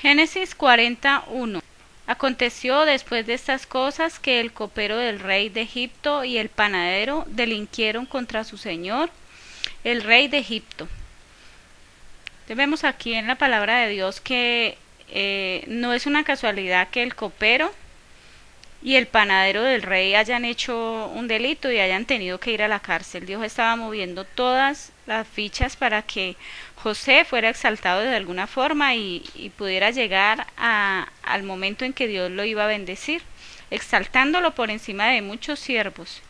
Génesis 41. Aconteció después de estas cosas que el copero del rey de Egipto y el panadero delinquieron contra su señor, el rey de Egipto. Entonces vemos aquí en la palabra de Dios que no es una casualidad que el copero y el panadero del rey hayan hecho un delito y hayan tenido que ir a la cárcel. Dios estaba moviendo todas las fichas para que José fuera exaltado de alguna forma y pudiera llegar al momento en que Dios lo iba a bendecir, exaltándolo por encima de muchos siervos.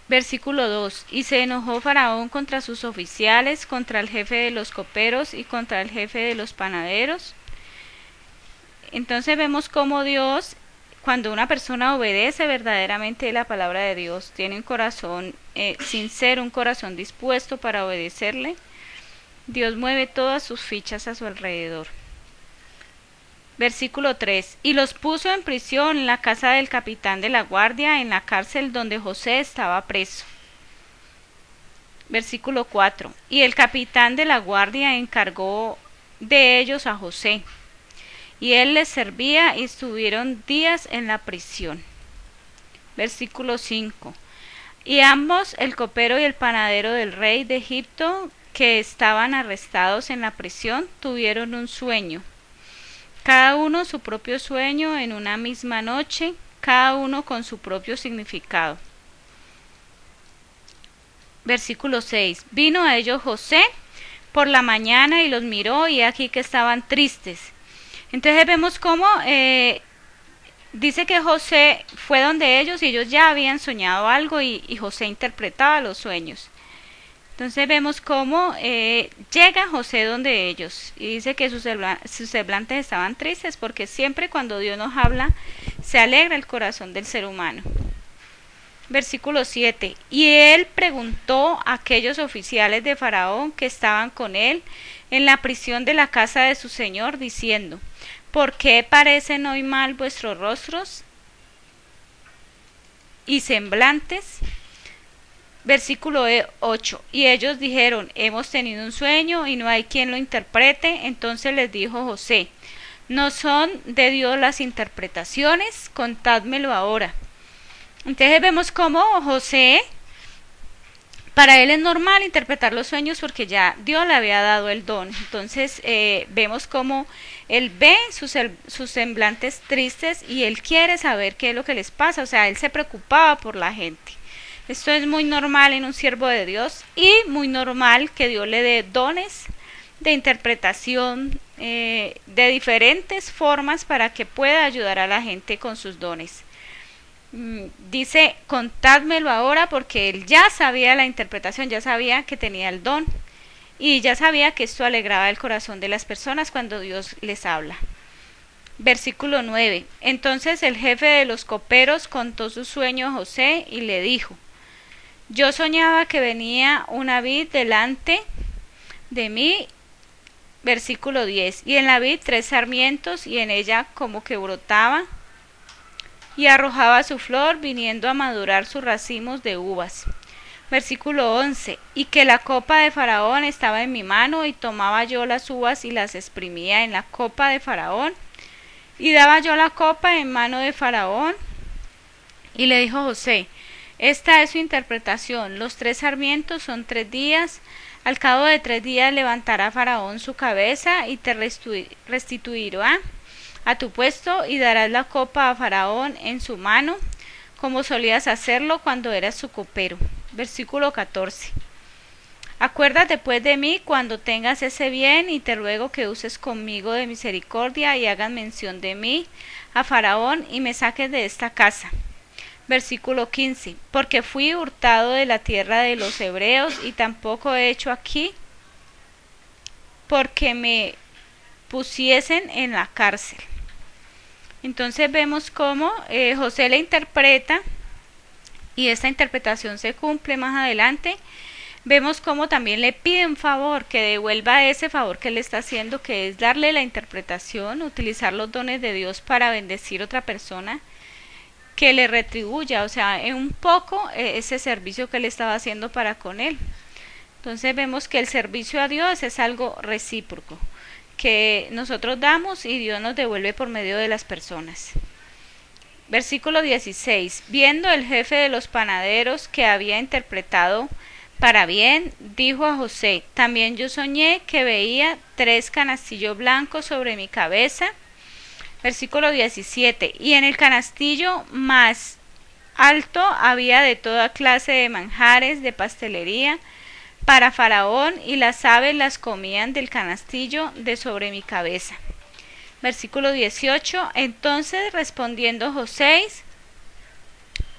Versículo 2. Y se enojó Faraón contra sus oficiales, contra el jefe de los coperos y contra el jefe de los panaderos. Entonces vemos cómo Dios, cuando una persona obedece verdaderamente la palabra de Dios, tiene un corazón sincero, un corazón dispuesto para obedecerle, Dios mueve todas sus fichas a su alrededor. Versículo 3. Y los puso en prisión en la casa del capitán de la guardia, en la cárcel donde José estaba preso. Versículo 4. Y el capitán de la guardia encargó de ellos a José, y él les servía y estuvieron días en la prisión. Versículo 5. Y ambos, el copero y el panadero del rey de Egipto, que estaban arrestados en la prisión, tuvieron un sueño. Cada uno su propio sueño en una misma noche, cada uno con su propio significado. Versículo 6. Vino a ellos José por la mañana y los miró, y aquí que estaban tristes. Entonces vemos cómo dice que José fue donde ellos y ellos ya habían soñado algo y José interpretaba los sueños. Entonces vemos cómo llega José donde ellos y dice que sus semblantes estaban tristes, porque siempre cuando Dios nos habla se alegra el corazón del ser humano. Versículo 7. Y él preguntó a aquellos oficiales de Faraón que estaban con él en la prisión de la casa de su señor, diciendo: ¿por qué parecen hoy mal vuestros rostros y semblantes? Versículo 8. Y ellos dijeron: hemos tenido un sueño y no hay quien lo interprete. Entonces les dijo José: ¿no son de Dios las interpretaciones? Contádmelo ahora. Entonces vemos cómo José, para él es normal interpretar los sueños porque ya Dios le había dado el don. Entonces vemos cómo él ve sus semblantes tristes y él quiere saber qué es lo que les pasa. O sea, él se preocupaba por la gente. Esto es muy normal en un siervo de Dios y muy normal que Dios le dé dones de interpretación de diferentes formas para que pueda ayudar a la gente con sus dones. Dice: contádmelo ahora, porque él ya sabía la interpretación, ya sabía que tenía el don y ya sabía que esto alegraba el corazón de las personas cuando Dios les habla. Versículo 9. Entonces el jefe de los coperos contó su sueño a José y le dijo: yo soñaba que venía una vid delante de mí. Versículo 10. Y en la vid 3 sarmientos, y en ella como que brotaba y arrojaba su flor, viniendo a madurar sus racimos de uvas. Versículo 11. Y que la copa de Faraón estaba en mi mano, y tomaba yo las uvas y las exprimía en la copa de Faraón, y daba yo la copa en mano de Faraón. Y le dijo José: esta es su interpretación, los 3 sarmientos son 3 días, al cabo de 3 días levantará Faraón su cabeza y te restituirá a tu puesto, y darás la copa a Faraón en su mano, como solías hacerlo cuando eras su copero. Versículo 14. Acuérdate pues de mí cuando tengas ese bien, y te ruego que uses conmigo de misericordia y hagas mención de mí a Faraón y me saques de esta casa. Versículo 15. Porque fui hurtado de la tierra de los hebreos, y tampoco he hecho aquí porque me pusiesen en la cárcel. Entonces vemos cómo José le interpreta, y esta interpretación se cumple más adelante. Vemos cómo también le pide un favor, que devuelva ese favor que le está haciendo, que es darle la interpretación, utilizar los dones de Dios para bendecir a otra persona, que le retribuya, o sea, en un poco ese servicio que le estaba haciendo para con él. Entonces vemos que el servicio a Dios es algo recíproco, que nosotros damos y Dios nos devuelve por medio de las personas. Versículo 16. Viendo el jefe de los panaderos que había interpretado para bien, dijo a José: también yo soñé que veía 3 canastillos blancos sobre mi cabeza. Versículo 17. Y en el canastillo más alto había de toda clase de manjares de pastelería para Faraón, y las aves las comían del canastillo de sobre mi cabeza. Versículo 18. Entonces respondiendo José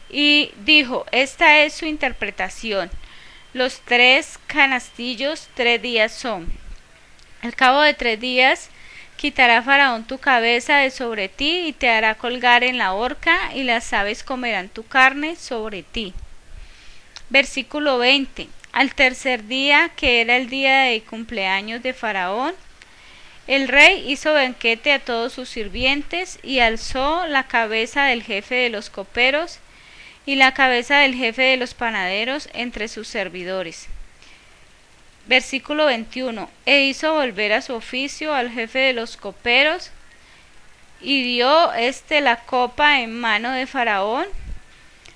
y dijo: esta es su interpretación. Los 3 canastillos 3 días son. Al cabo de 3 días quitará Faraón tu cabeza de sobre ti y te hará colgar en la horca, y las aves comerán tu carne sobre ti. Versículo 20. Al tercer día, que era el día de cumpleaños de Faraón, el rey hizo banquete a todos sus sirvientes y alzó la cabeza del jefe de los coperos y la cabeza del jefe de los panaderos entre sus servidores. Versículo 21. E hizo volver a su oficio al jefe de los coperos, y dio la copa en mano de Faraón.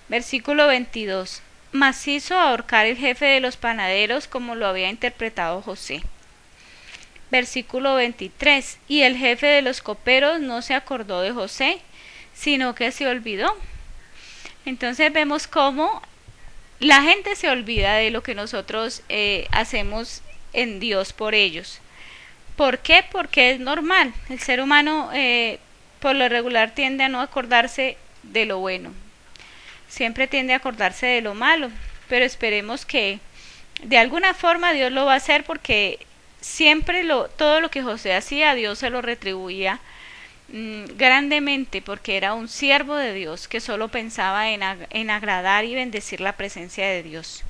Versículo 22. Mas hizo ahorcar el jefe de los panaderos como lo había interpretado José. Versículo 23. Y el jefe de los coperos no se acordó de José, sino que se olvidó. Entonces vemos cómo la gente se olvida de lo que nosotros hacemos en Dios por ellos. ¿Por qué? Porque es normal. El ser humano por lo regular tiende a no acordarse de lo bueno. Siempre tiende a acordarse de lo malo. Pero esperemos que de alguna forma Dios lo va a hacer, porque siempre todo lo que José hacía, Dios se lo retribuía grandemente, porque era un siervo de Dios que solo pensaba en agradar y bendecir la presencia de Dios.